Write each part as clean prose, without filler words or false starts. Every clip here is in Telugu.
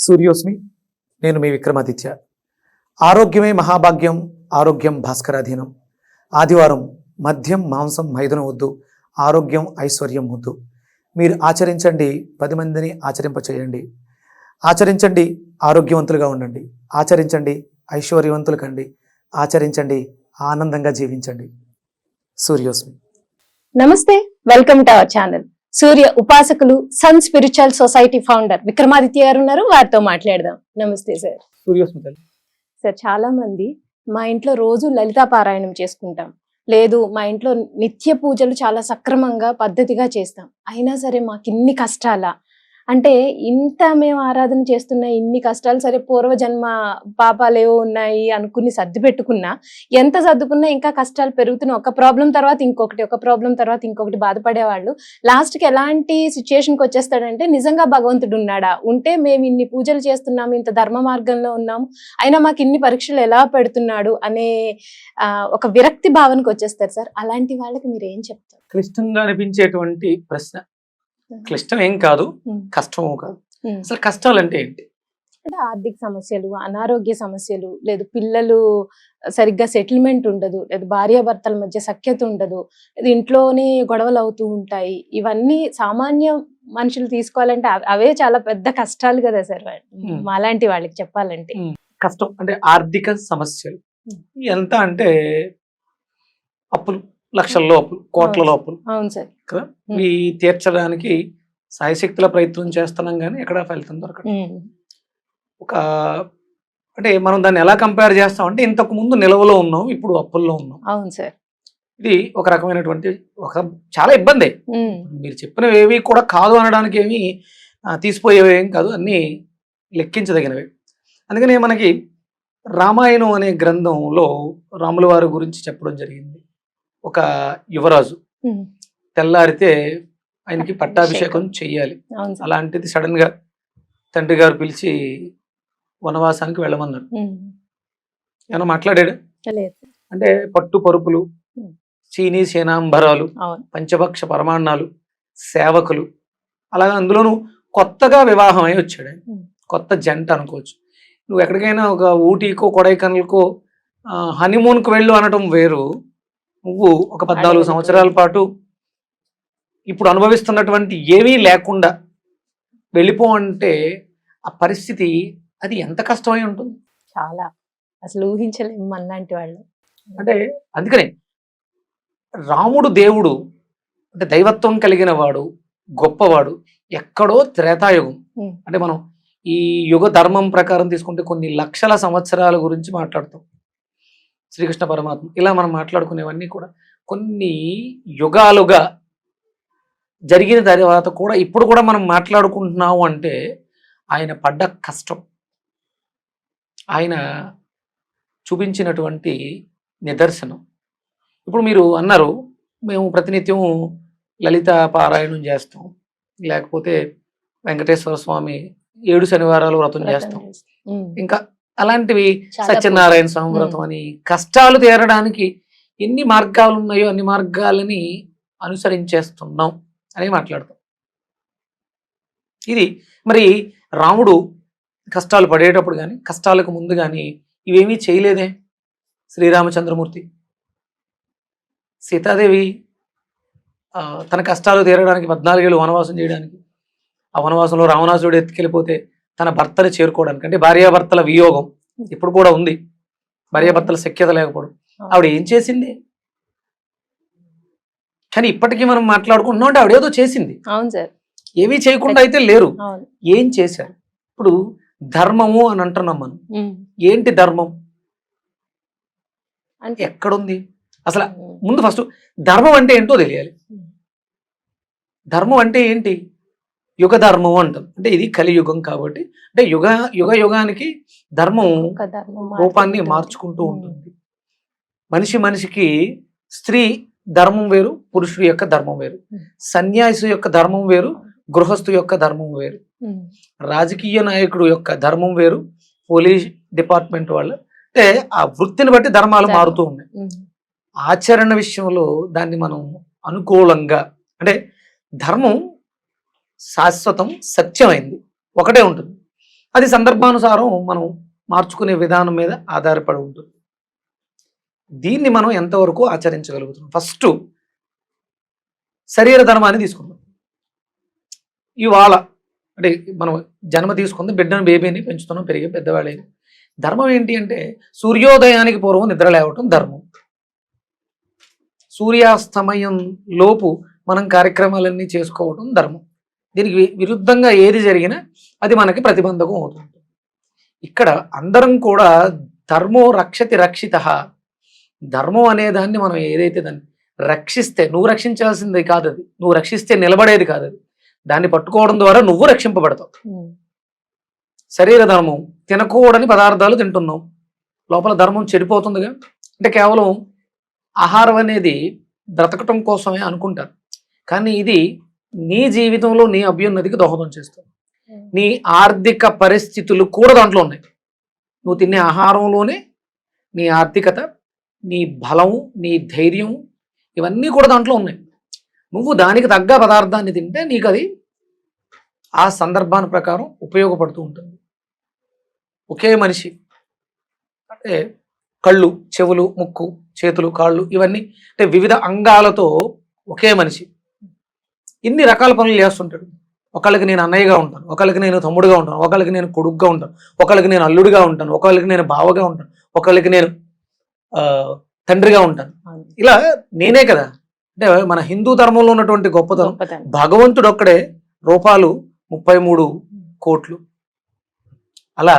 సూర్యోస్మి. నేను మీ విక్రమాదిత్య. ఆరోగ్యమే మహాభాగ్యం, ఆరోగ్యం భాస్కరాధీనం. ఆదివారం మద్యం మాంసం మైదనం వద్దు, ఆరోగ్యం ఐశ్వర్యం వద్దు. మీరు ఆచరించండి, 10 మందిని ఆచరింపచేయండి. ఆచరించండి, ఆరోగ్యవంతులుగా ఉండండి. ఆచరించండి, ఐశ్వర్యవంతులు కండి. ఆచరించండి, ఆనందంగా జీవించండి. సూర్యోస్మి. నమస్తే, welcome to our channel. Surya ఉపాసకులు sun spiritual society founder Vikramaditya garu ఉన్నారు, వారితో మాట్లాడదాం. నమస్తే సార్. సూర్యోస్మి తల్లి. సార్, చాలా మంది మా ఇంట్లో రోజు లలితా పారాయణం చేసుకుంటాం, లేదు మా ఇంట్లో నిత్య పూజలు చాలా సక్రమంగా పద్ధతిగా చేస్తాం, అయినా సరే మాకు ఇన్ని కష్టాలా అంటే, ఇంత మేము ఆరాధన చేస్తున్న ఇన్ని కష్టాలు, సరే పూర్వజన్మ పాపాలు ఏవో ఉన్నాయి అనుకుని సర్ది పెట్టుకున్నా, ఎంత సర్దుకున్నా ఇంకా కష్టాలు పెరుగుతున్నాయి. ఒక ప్రాబ్లం తర్వాత ఇంకొకటి, ఒక ప్రాబ్లం తర్వాత ఇంకొకటి బాధపడేవాళ్ళు లాస్ట్కి ఎలాంటి సిచ్యుయేషన్కి వచ్చేస్తాడంటే, నిజంగా భగవంతుడు ఉన్నాడా, ఉంటే మేము ఇన్ని పూజలు చేస్తున్నాము, ఇంత ధర్మ మార్గంలో ఉన్నాము, అయినా మాకు ఇన్ని పరీక్షలు ఎలా పెడుతున్నాడు అనే ఒక విరక్తి భావనకు వచ్చేస్తారు సార్. అలాంటి వాళ్ళకి మీరు ఏం చెప్తారు? క్లిష్టంగా అనిపించేటువంటి ప్రశ్న. క్లిష్టం ఏం కాదు, కష్టం కాదు. అసలు కష్టాలు అంటే ఏంటి? అంటే ఆర్థిక సమస్యలు, అనారోగ్య సమస్యలు, లేదు పిల్లలు సరిగ్గా సెటిల్మెంట్ ఉండదు, లేదు భార్యాభర్తల మధ్య సఖ్యత ఉండదు, లేదు ఇంట్లోనే గొడవలు అవుతూ ఉంటాయి. ఇవన్నీ సామాన్య మనుషులు తీసుకోవాలంటే అవే చాలా పెద్ద కష్టాలు కదా సార్, మాలాంటి వాళ్ళకి చెప్పాలంటే. కష్టం అంటే ఆర్థిక సమస్యలు. ఎంత అంటే అప్పులు, లక్షల్లో అప్పులు, కోట్లలో అప్పులు. అవును సార్. కదా, ఇవి తీర్చడానికి సాయశక్తుల ప్రయత్నం చేస్తున్నాం, కానీ ఎక్కడ ఫలితం దొరకదు. ఒక అంటే మనం దాన్ని ఎలా కంపేర్ చేస్తాం అంటే, ఇంతకు ముందు నిలవలో ఉన్నాం, ఇప్పుడు అప్పుల్లో ఉన్నాం. అవును సార్. ఇది ఒక రకమైనటువంటి చాలా ఇబ్బంది. మీరు చెప్పినవి ఏవి కూడా కాదు అనడానికి ఏమి తీసిపోయేవి ఏం కాదు, అన్నీ లెక్కించదగినవి. అందుకని మనకి రామాయణం అనే గ్రంథంలో రాముల వారి గురించి చెప్పడం జరిగింది. ఒక యువరాజు తెల్లారితే ఆయనకి పట్టాభిషేకం చెయ్యాలి. అలాంటిది సడన్ గా తండ్రి గారు పిలిచి వనవాసానికి వెళ్ళమన్నాడు. ఏమన్నా మాట్లాడాడు అంటే, పట్టు పరుపులు, చీనీ సేనాంబరాలు, పంచభక్ష పరమాన్నాలు, సేవకులు, అలాగా అందులోనూ కొత్తగా వివాహం అయి వచ్చాడు. కొత్త జంట అనుకోవచ్చు. నువ్వు ఎక్కడికైనా ఒక ఊటీకో కొడైకెనాల్కో హనీమూన్కు వెళ్ళు అనటం వేరు, నువ్వు ఒక 14 సంవత్సరాల పాటు ఇప్పుడు అనుభవిస్తున్నటువంటి ఏమీ లేకుండా వెళ్ళిపో అంటే ఆ పరిస్థితి అది ఎంత కష్టమై ఉంటుంది. చాలా, అసలు ఊహించలేము మనలాంటి వాళ్ళు. అంటే అందుకనే రాముడు దేవుడు అంటే దైవత్వం కలిగిన వాడు, గొప్పవాడు ఎక్కడో త్రేతాయుగం. అంటే మనం ఈ యుగ ధర్మం ప్రకారం తీసుకుంటే కొన్ని లక్షల సంవత్సరాల గురించి మాట్లాడతాం. శ్రీకృష్ణ పరమాత్మ ఇలా మనం మాట్లాడుకునేవన్నీ కూడా కొన్ని యుగాలుగా జరిగిన తర్వాత కూడా ఇప్పుడు కూడా మనం మాట్లాడుకుంటున్నాము అంటే ఆయన పడ్డ కష్టం, ఆయన చూపించినటువంటి నిదర్శనం. ఇప్పుడు మీరు అన్నారు, మేము ప్రతినిత్యం లలిత పారాయణం చేస్తాం, లేకపోతే వెంకటేశ్వర స్వామి 7 శనివారాలు వ్రతం చేస్తాం, ఇంకా అలాంటివి సత్యనారాయణ స్వామి వ్రతం అని. కష్టాలు తీరడానికి ఎన్ని మార్గాలు ఉన్నాయో అన్ని మార్గాలని అనుసరించేస్తున్నాం అని మాట్లాడతాం. ఇది మరి రాముడు కష్టాలు పడేటప్పుడు కానీ, కష్టాలకు ముందు కానీ ఇవేమీ చేయలేదే శ్రీరామచంద్రమూర్తి. సీతాదేవి తన కష్టాలు తీరడానికి 14 ఏళ్ళు వనవాసం చేయడానికి, ఆ వనవాసంలో రావణాసురుడు ఎత్తుకెళ్ళిపోతే తన భర్తని చేరుకోవడానికి, అంటే భార్యాభర్తల వియోగం ఇప్పుడు కూడా ఉంది, భార్యాభర్తల సఖ్యత లేకపోవడం, ఆవిడ ఏం చేసింది? కానీ ఇప్పటికీ మనం మాట్లాడుకుంటున్నాం అంటే ఆవిడ ఏదో చేసింది. అవును సార్. ఏమీ చేయకుండా అయితే లేరు, ఏం చేశారు? ఇప్పుడు ధర్మము అని అంటున్నాం మనం. ఏంటి ధర్మం అంటే ఎక్కడుంది అసలు? ముందు ఫస్ట్ ధర్మం అంటే ఏంటో తెలియాలి. ధర్మం అంటే ఏంటి? యుగ ధర్మం అంటాం. అంటే ఇది కలియుగం కాబట్టి, అంటే యుగానికి ధర్మం రూపాన్ని మార్చుకుంటూ ఉంటుంది. మనిషికి స్త్రీ ధర్మం వేరు, పురుషుడి యొక్క ధర్మం వేరు, సన్యాసి యొక్క ధర్మం వేరు, గృహస్థు యొక్క ధర్మం వేరు, రాజకీయ నాయకుడు యొక్క ధర్మం వేరు, పోలీస్ డిపార్ట్మెంట్ వాళ్ళు, అంటే ఆ వృత్తిని బట్టి ధర్మాలు మారుతూ ఉన్నాయి. ఆచరణ విషయంలో దాన్ని మనం అనుకూలంగా, అంటే ధర్మం శాశ్వతం, సత్యమైంది, ఒకటే ఉంటుంది. అది సందర్భానుసారం మనం మార్చుకునే విధానం మీద ఆధారపడి ఉంటుంది. దీన్ని మనం ఎంతవరకు ఆచరించగలుగుతున్నాం? ఫస్ట్ శరీర ధర్మాన్ని తీసుకుందాం. ఇవాళ అంటే మనం జన్మ తీసుకుంది, బిడ్డను బేబీని పెంచుతున్నాం, పెరిగి పెద్దవాళ్ళని. ధర్మం ఏంటి అంటే సూర్యోదయానికి పూర్వం నిద్ర లేవటం ధర్మం. సూర్యాస్తమయం లోపు మనం కార్యక్రమాలన్నీ చేసుకోవటం ధర్మం. దీనికి విరుద్ధంగా ఏది జరిగినా అది మనకి ప్రతిబంధకం అవుతుంది. ఇక్కడ అందరం కూడా ధర్మో రక్షతి రక్షిత. ధర్మం అనే దాన్ని మనం ఏదైతే దాన్ని రక్షిస్తే, నువ్వు రక్షించాల్సింది కాదు అది, నువ్వు రక్షిస్తే నిలబడేది కాదు అది, దాన్ని పట్టుకోవడం ద్వారా నువ్వు రక్షింపబడతావు. శరీర ధర్మం, తినకూడని పదార్థాలు తింటున్నావు, లోపల ధర్మం చెడిపోతుందిగా. అంటే కేవలం ఆహారం అనేది బ్రతకటం కోసమే అనుకుంటారు, కానీ ఇది నీ జీవితంలో నీ అభ్యున్నతికి దోహదం చేస్తుంది. నీ ఆర్థిక పరిస్థితులు కూడా దాంట్లో ఉన్నాయి. నువ్వు తినే ఆహారంలోనే నీ ఆర్థికత, నీ బలం, నీ ధైర్యం, ఇవన్నీ కూడా దాంట్లో ఉన్నాయి. నువ్వు దానికి తగ్గ పదార్థాన్ని తింటే నీకు అది ఆ సందర్భాన్ని ప్రకారం ఉపయోగపడుతూ ఉంటుంది. ఒకే మనిషి అంటే కళ్ళు, చెవులు, ముక్కు, చేతులు, కాళ్ళు, ఇవన్నీ అంటే వివిధ అంగాలతో ఒకే మనిషి ఇన్ని రకాల పనులు చేస్తుంటాడు. ఒకళ్ళకి నేను అన్నయ్యగా ఉంటాను, ఒకళ్ళకి నేను తమ్ముడుగా ఉంటాను, ఒకళ్ళకి నేను కొడుకుగా ఉంటాను, ఒకళ్ళకి నేను అల్లుడిగా ఉంటాను, ఒకళ్ళకి నేను బావగా ఉంటాను, ఒకళ్ళకి నేను తండ్రిగా ఉంటాను. ఇలా నేనే కదా. అంటే మన హిందూ ధర్మంలో ఉన్నటువంటి గొప్పతనం, భగవంతుడు ఒక్కడే రూపాలు 33 కోట్లు. అలా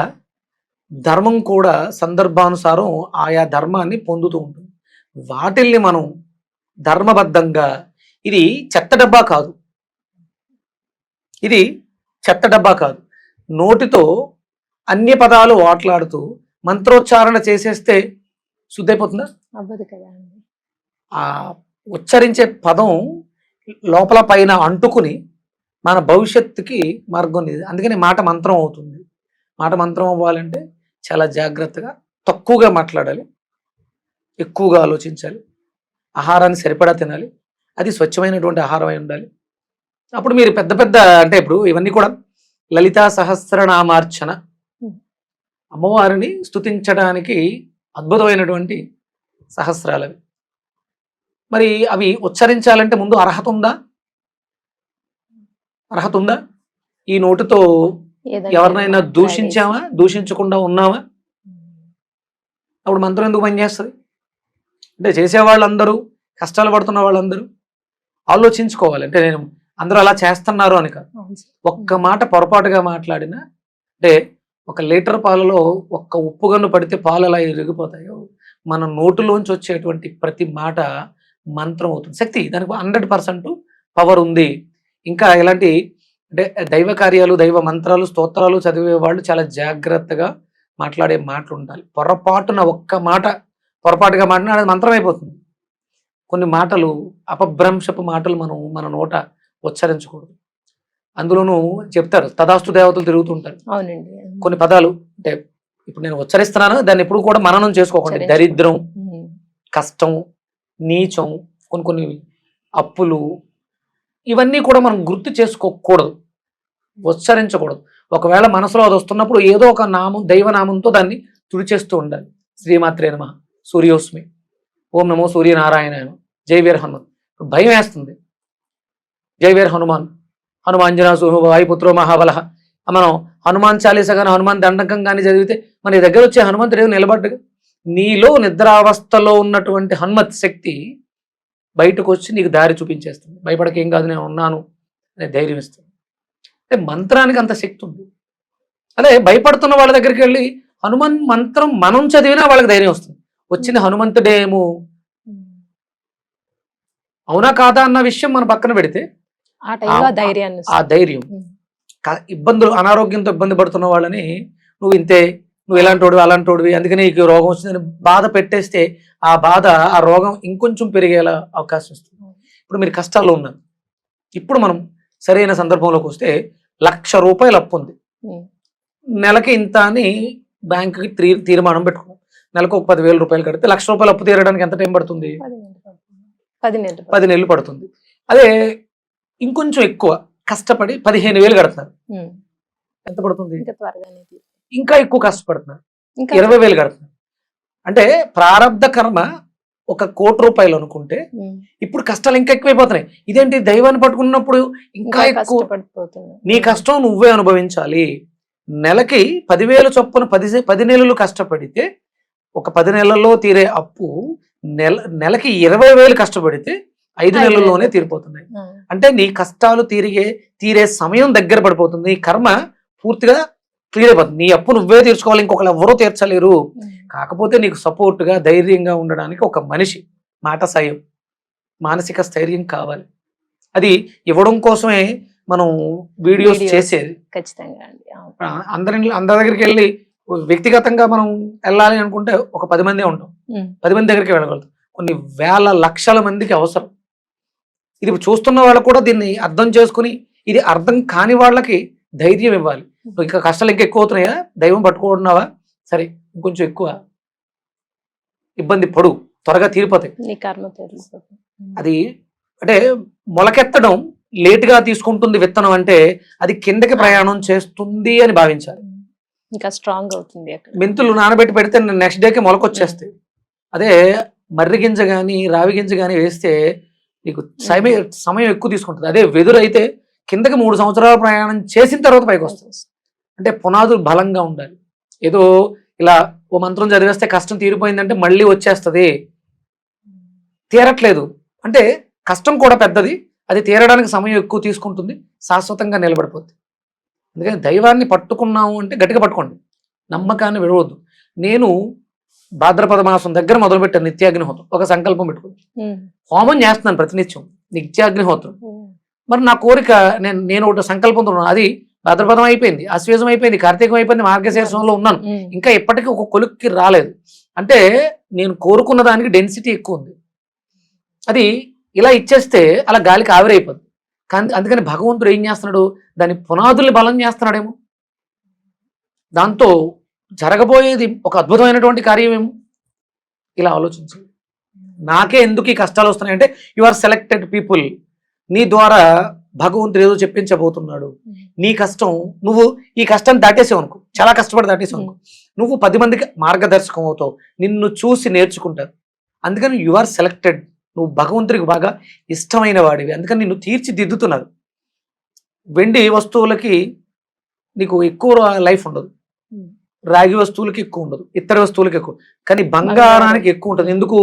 ధర్మం కూడా సందర్భానుసారం ఆయా ధర్మాన్ని పొందుతూ ఉంటుంది. వాటిల్ని మనం ధర్మబద్ధంగా, ఇది చెత్త డబ్బా కాదు, ఇది చెత్త డబ్బా కాదు. నోటితో అన్య పదాలు వాట్లాడుతూ మంత్రోచ్చారణ చేసేస్తే శుద్ధైపోతుందా? అవ్వదు కదా. ఆ ఉచ్చరించే పదం లోపల పైన అంటుకుని మన భవిష్యత్తుకి మార్గం లేదు. అందుకని మాట మంత్రం అవుతుంది. మాట మంత్రం అవ్వాలంటే చాలా జాగ్రత్తగా, తక్కువగా మాట్లాడాలి, ఎక్కువగా ఆలోచించాలి, ఆహారాన్ని సరిపడా తినాలి, అది స్వచ్ఛమైనటువంటి ఆహారం అయి ఉండాలి. అప్పుడు మీరు పెద్ద పెద్ద అంటే ఇప్పుడు ఇవన్నీ కూడా లలితా సహస్రనామార్చన, అమ్మవారిని స్తుతించడానికి అద్భుతమైనటువంటి సహస్రాలు అవి. మరి అవి ఉచ్చరించాలంటే ముందు అర్హత ఉందా? అర్హత ఉందా? ఈ నోటితో ఎవరినైనా దూషించామా? దూషించకుండా ఉన్నామా? అప్పుడు మంత్రం ఎందుకు పనిచేస్తుంది? అంటే చేసేవాళ్ళందరూ, కష్టాలు పడుతున్న వాళ్ళందరూ ఆలోచించుకోవాలి. అంటే నేను అందరూ అలా చేస్తున్నారు అని కాదు. ఒక్క మాట పొరపాటుగా మాట్లాడినా, అంటే 1 లీటర్ పాలలో ఒక్క ఉప్పు గన్ను పడితే పాలు ఎలా ఇరిగిపోతాయో, మన నోటులోంచి వచ్చేటువంటి ప్రతి మాట మంత్రం అవుతుంది. శక్తి, దానికి 100% పవర్ ఉంది. ఇంకా ఇలాంటి అంటే దైవ కార్యాలు, దైవ మంత్రాలు, స్తోత్రాలు చదివే వాళ్ళు చాలా జాగ్రత్తగా మాట్లాడే మాటలు ఉండాలి. పొరపాటున ఒక్క మాట పొరపాటుగా మాట్లాడినా అది మంత్రం అయిపోతుంది. కొన్ని మాటలు, అపభ్రంశపు మాటలు మనం మన నోట ఉచ్చరించకూడదు. అందులోనూ చెప్తారు తదాస్తు దేవతలు తిరుగుతుంటారు. అవునండి. కొన్ని పదాలు అంటే ఇప్పుడు నేను ఉచ్చరిస్తున్నాను, దాన్ని ఎప్పుడు కూడా మననం చేసుకోకండి. దరిద్రం, కష్టం, నీచం, కొన్ని అప్పులు, ఇవన్నీ కూడా మనం గుర్తు చేసుకోకూడదు, ఉచ్చరించకూడదు. ఒకవేళ మనసులో అది వస్తున్నప్పుడు ఏదో ఒక నామం, దైవనామంతో దాన్ని తుడిచేస్తూ ఉండాలి. శ్రీమాత్రే నమః, సూర్యోస్మి, ఓం నమో సూర్యనారాయణ, జై వీర హనుమాన్. భయం వేస్తుంది, జై వీర హనుమాన్, హనుమాంజనా వాయుపుత్రో మహాబల. మనం హనుమాన్ చాలీస కానీ, హనుమాన్ దండకం కానీ చదివితే మన దగ్గర వచ్చే హనుమంతుడు ఏదో నిలబడ్డగా. నీలో నిద్రావస్థలో ఉన్నటువంటి హనుమత్ శక్తి బయటకు వచ్చి నీకు దారి చూపించేస్తుంది. భయపడకేం కాదు, నేను ఉన్నాను అనే ధైర్యం ఇస్తుంది. అంటే మంత్రానికి అంత శక్తి ఉంది. అదే భయపడుతున్న వాళ్ళ దగ్గరికి వెళ్ళి హనుమాన్ మంత్రం మనం చదివినా వాళ్ళకి ధైర్యం వస్తుంది. వచ్చిన హనుమంతుడేమో, అవునా కాదా అన్న విషయం మన పక్కన పెడితే ఆ ధైర్యం, ఇబ్బందులు, అనారోగ్యంతో ఇబ్బంది పడుతున్న వాళ్ళని నువ్వు ఇంతే, నువ్వు ఇలాంటోడివి అలాంటోడివి, అందుకని నీకు రోగం వచ్చిందని బాధ పెట్టేస్తే ఆ బాధ, ఆ రోగం ఇంకొంచెం పెరిగేలా అవకాశం వస్తుంది. ఇప్పుడు మీరు కష్టాల్లో ఉన్నారు. ఇప్పుడు మనం సరైన సందర్భంలోకి వస్తే 1,00,000 రూపాయలు అప్పు ఉంది, నెలకి ఇంత అని బ్యాంకుకి తీర్మానం పెట్టుకున్నాం. నెలకు ఒక 10,000 రూపాయలు కడితే 1,00,000 రూపాయలు అప్పు తీరడానికి ఎంత టైం పడుతుంది? 10 నెలలు పడుతుంది. అదే ఇంకొంచెం ఎక్కువ కష్టపడి 15,000 కడతారు. ఎంత పడుతుంది? ఇంకా త్వరగానే ఇంకా ఎక్కువ కష్టపడుతున్నారు, ఇంకా 20,000 కడుతున్నారు. అంటే ప్రారంధ కర్మ ఒక 1,00,00,000 రూపాయలు అనుకుంటే ఇప్పుడు కష్టాలు ఇంకా ఎక్కువైపోతున్నాయి. ఇదేంటి, దైవాన్ని పట్టుకున్నప్పుడు ఇంకా ఎక్కువ నీ కష్టం నువ్వే అనుభవించాలి. నెలకి 10,000 చొప్పున 10 నెలలు కష్టపడితే ఒక 10 నెలల్లో తీరే అప్పు నెలకి 20,000 కష్టపడితే 5 నెలల్లోనే తీరిపోతున్నాయి. అంటే నీ కష్టాలు తీరే సమయం దగ్గర పడిపోతుంది. నీ కర్మ పూర్తిగా క్లియర్ అయిపోతుంది. నీ అప్పు నువ్వే తీర్చుకోవాలి, ఇంకొకరు ఎవరూ తీర్చలేరు. కాకపోతే నీకు సపోర్ట్గా ధైర్యంగా ఉండడానికి ఒక మనిషి మాట సాయం, మానసిక స్థైర్యం కావాలి. అది ఇవ్వడం కోసమే మనం వీడియోస్ చేసేది. ఖచ్చితంగా అందరి దగ్గరికి వెళ్ళి వ్యక్తిగతంగా మనం వెళ్ళాలి అనుకుంటే ఒక 10 మందే ఉంటాం, 10 మంది దగ్గరికి వెళ్ళగలుగుతాం. కొన్ని వేల లక్షల మందికి అవసరం. ఇది చూస్తున్న వాళ్ళు కూడా దీన్ని అర్థం చేసుకుని, ఇది అర్థం కాని వాళ్ళకి ధైర్యం ఇవ్వాలి. ఇంకా కష్టాలు ఇంకా ఎక్కువ అవుతున్నాయా, దైవం పట్టుకుంటున్నావా, సరే ఇంకొంచెం ఎక్కువ ఇబ్బంది పడు, త్వరగా తీరిపోతాయి. అది అంటే మొలకెత్తడం లేటుగా తీసుకుంటుంది విత్తనం అంటే అది కిందకి ప్రయాణం చేస్తుంది అని భావించాలి. ఇంకా స్ట్రాంగ్ అవుతుంది. మెంతులు నానబెట్టి పెడితే నెక్స్ట్ డేకి మొలకొచ్చేస్తాయి. అదే మర్రి గింజ కానీ రావి గింజ కానీ వేస్తే నీకు సమయం ఎక్కువ తీసుకుంటుంది. అదే వెదురు అయితే కిందకి 3 సంవత్సరాల ప్రయాణం చేసిన తర్వాత పైకి వస్తుంది. అంటే పునాదులు బలంగా ఉండాలి. ఏదో ఇలా ఓ మంత్రం చదివేస్తే కష్టం తీరిపోయిందంటే మళ్ళీ వచ్చేస్తుంది, తీరట్లేదు. అంటే కష్టం కూడా పెద్దది, అది తీరడానికి సమయం ఎక్కువ తీసుకుంటుంది, శాశ్వతంగా నిలబడిపోద్ది. అందుకని దైవాన్ని పట్టుకున్నాము అంటే గట్టిగా పట్టుకోండి, నమ్మకాన్ని విడవద్దు. నేను భాద్రపద మాసం దగ్గర మొదలుపెట్టాను నిత్యాగ్నిహోత్రం. ఒక సంకల్పం పెట్టుకుని హోమం చేస్తున్నాను ప్రతినిత్యం, నిత్యాగ్నిహోత్రం. మరి నా కోరిక నేను ఒకటి సంకల్పంతో ఉన్నాను, అది భాద్రపదం అయిపోయింది, అశ్వేజం అయిపోయింది, కార్తీకం అయిపోయింది, మార్గశీర్షంలో ఉన్నాను, ఇంకా ఇప్పటికీ ఒక కొలుక్కి రాలేదు. అంటే నేను కోరుకున్న దానికి డెన్సిటీ ఎక్కువ ఉంది. అది ఇలా ఇచ్చేస్తే అలా గాలికి ఆవిరైపోద్ది. కానీ అందుకని భగవంతుడు ఏం చేస్తున్నాడు, దాని పునాదుల్ని బలం చేస్తున్నాడేమో. దాంతో జరగబోయేది ఒక అద్భుతమైనటువంటి కార్యమేమో. ఇలా ఆలోచించండి. నాకే ఎందుకు ఈ కష్టాలు వస్తున్నాయంటే యు ఆర్ సెలెక్టెడ్ పీపుల్. నీ ద్వారా భగవంతుడు ఏదో చెప్పించబోతున్నాడు. నీ కష్టం, నువ్వు ఈ కష్టాన్ని దాటేసావు అనుకో, చాలా కష్టపడి దాటేసావు అనుకో, నువ్వు 10 మందికి మార్గదర్శకం అవుతావు, నిన్ను చూసి నేర్చుకుంటారు. అందుకని యు ఆర్ సెలెక్టెడ్. నువ్వు భగవంతుడికి బాగా ఇష్టమైన వాడివి, అందుకని నిన్ను తీర్చిదిద్దుతున్నారు. వెండి వస్తువులకి నీకు ఎక్కువ లైఫ్ ఉండదు, రాగి వస్తువులకి ఎక్కువ ఉండదు, ఇతర వస్తువులకి ఎక్కువ, కానీ బంగారానికి ఎక్కువ ఉంటుంది. ఎందుకు?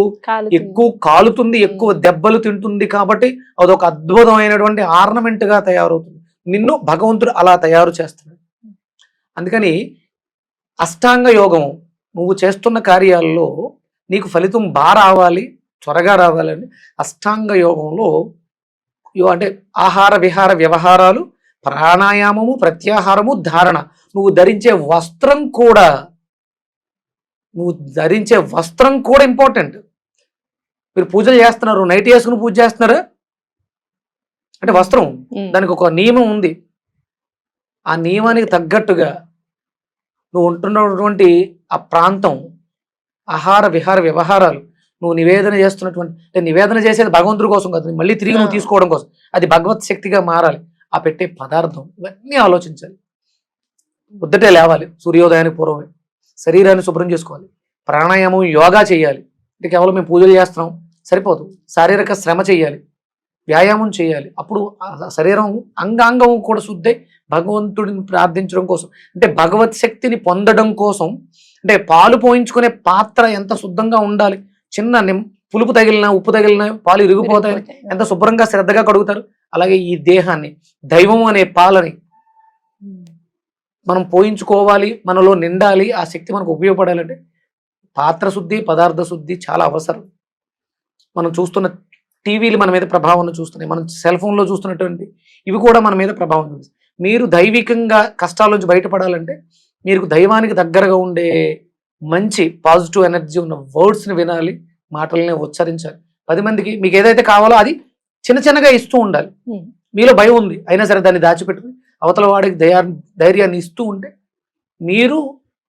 ఎక్కువ కాలుతుంది, ఎక్కువ దెబ్బలు తింటుంది, కాబట్టి అదొక అద్భుతమైనటువంటి ఆర్నమెంట్ గా తయారవుతుంది. నిన్ను భగవంతుడు అలా తయారు చేస్తున్నాడు. అందుకని అష్టాంగ యోగం నువ్వు చేస్తున్న కార్యాల్లో నీకు ఫలితం బాగా రావాలి, త్వరగా రావాలని అష్టాంగ యోగంలో అంటే ఆహార విహార వ్యవహారాలు, ప్రాణాయామము, ప్రత్యాహారము, ధారణ, నువ్వు ధరించే వస్త్రం కూడా ఇంపార్టెంట్. మీరు పూజలు చేస్తున్నారు, నైట్ వేసుకుని పూజ చేస్తున్నారా అంటే వస్త్రం, దానికి ఒక నియమం ఉంది. ఆ నియమానికి తగ్గట్టుగా నువ్వు ఉంటున్నటువంటి ఆ ప్రాంతం, ఆహార విహార వ్యవహారాలు, నువ్వు నివేదన చేస్తున్నటువంటి, నివేదన చేసేది భగవంతుడి కోసం కాదు, మళ్ళీ తిరిగి నువ్వు తీసుకోవడం కోసం, అది భగవత్ శక్తిగా మారాలి. ఆ పెట్టే పదార్థం, ఇవన్నీ ఆలోచించాలి. పొద్దుటే లేవాలి, సూర్యోదయానికి పూర్వమే శరీరాన్ని శుభ్రం చేసుకోవాలి, ప్రాణాయామం యోగా చేయాలి. అంటే కేవలం మేము పూజలు చేస్తున్నాం సరిపోదు, శారీరక శ్రమ చేయాలి, వ్యాయామం చేయాలి. అప్పుడు శరీరం అంగాంగం కూడా శుద్ధై భగవంతుడిని ప్రార్థించడం కోసం, అంటే భగవత్ శక్తిని పొందడం కోసం. అంటే పాలు పోయించుకునే పాత్ర ఎంత శుద్ధంగా ఉండాలి, చిన్న పులుపు తగిలినా ఉప్పు తగిలినా పాలు ఇరిగిపోతాయి, ఎంత శుభ్రంగా శ్రద్ధగా కడుగుతారు. అలాగే ఈ దేహాన్ని, దైవం అనే పాలని మనం పోయించుకోవాలి, మనలో నిండాలి, ఆ శక్తి మనకు ఉపయోగపడాలంటే పాత్ర శుద్ధి, పదార్థ శుద్ధి చాలా అవసరం. మనం చూస్తున్న టీవీలు మన మీద ప్రభావం చూస్తున్నాయి, మనం సెల్ ఫోన్లో చూస్తున్నటువంటి ఇవి కూడా మన మీద ప్రభావం చూపిస్తాయి. మీరు దైవికంగా కష్టాల నుంచి బయటపడాలంటే మీరు దైవానికి దగ్గరగా ఉండే మంచి పాజిటివ్ ఎనర్జీ ఉన్న వర్డ్స్ని వినాలి, మాటలనే ఉచ్చరించాలి. 10 మందికి మీకు ఏదైతే కావాలో అది చిన్న చిన్నగా ఇస్తూ ఉండాలి. మీలో భయం ఉంది అయినా సరే దాన్ని దాచిపెట్టుకుని అవతల వాడికి ధైర్యాన్ని ఇస్తూ ఉంటే మీరు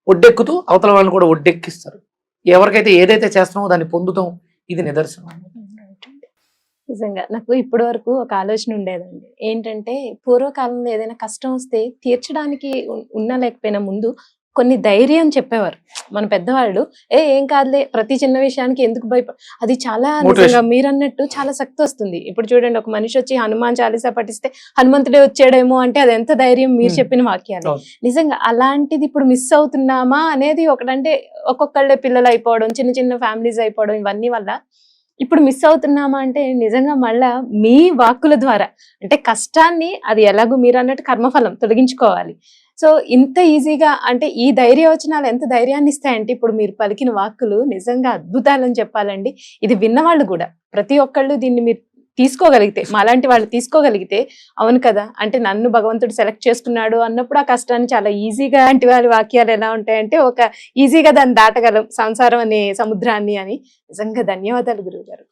ఒడ్డెక్కుతూ అవతల వాళ్ళని కూడా ఒడ్డెక్కిస్తారు. ఎవరికైతే ఏదైతే చేస్తున్నామో దాన్ని పొందుతాం. ఇది నిదర్శనం. నిజంగా నాకు ఇప్పటి వరకు ఒక ఆలోచన ఉండేదండి. ఏంటంటే పూర్వకాలంలో ఏదైనా కష్టం వస్తే తీర్చడానికి ఉన్నా లేకపోయినా ముందు కొన్ని ధైర్యం చెప్పేవారు మన పెద్దవాళ్ళు. ఏం కాదులే, ప్రతి చిన్న విషయానికి ఎందుకు అది చాలా నిజంగా మీరన్నట్టు చాలా శక్తి వస్తుంది. ఇప్పుడు చూడండి, ఒక మనిషి వచ్చి హనుమాన్ చాలీసా పఠిస్తే హనుమంతుడే వచ్చాడేమో అంటే అది ఎంత ధైర్యం, మీరు చెప్పిన వాక్యాలు. నిజంగా అలాంటిది ఇప్పుడు మిస్ అవుతున్నామా అనేది ఒకటంటే, ఒక్కొక్కళ్ళే పిల్లలు అయిపోవడం, చిన్న చిన్న ఫ్యామిలీస్ అయిపోవడం, ఇవన్నీ వల్ల ఇప్పుడు మిస్ అవుతున్నామా అంటే నిజంగా మళ్ళా మీ వాక్కుల ద్వారా, అంటే కష్టాన్ని అది ఎలాగో మీరు అన్నట్టు కర్మఫలం తొలగించుకోవాలి. సో ఇంత ఈజీగా అంటే ఈ ధైర్యవచనాలు ఎంత ధైర్యాన్ని ఇస్తాయంటే ఇప్పుడు మీరు పలికిన వాక్కులు నిజంగా అద్భుతాలని చెప్పాలండి. ఇది విన్నవాళ్ళు కూడా ప్రతి ఒక్కళ్ళు దీన్ని మీరు తీసుకోగలిగితే, మాలాంటి వాళ్ళు తీసుకోగలిగితే, అవును కదా, అంటే నన్ను భగవంతుడు సెలెక్ట్ చేసుకున్నాడు అన్నప్పుడు ఆ కష్టాన్ని చాలా ఈజీగా, అంటే వాళ్ళ వాక్యాలు ఎలా ఉంటాయంటే ఒక ఈజీగా దాన్ని దాటగలం సంసారం అనే సముద్రాన్ని అని. నిజంగా ధన్యవాదాలు గురువు గారు.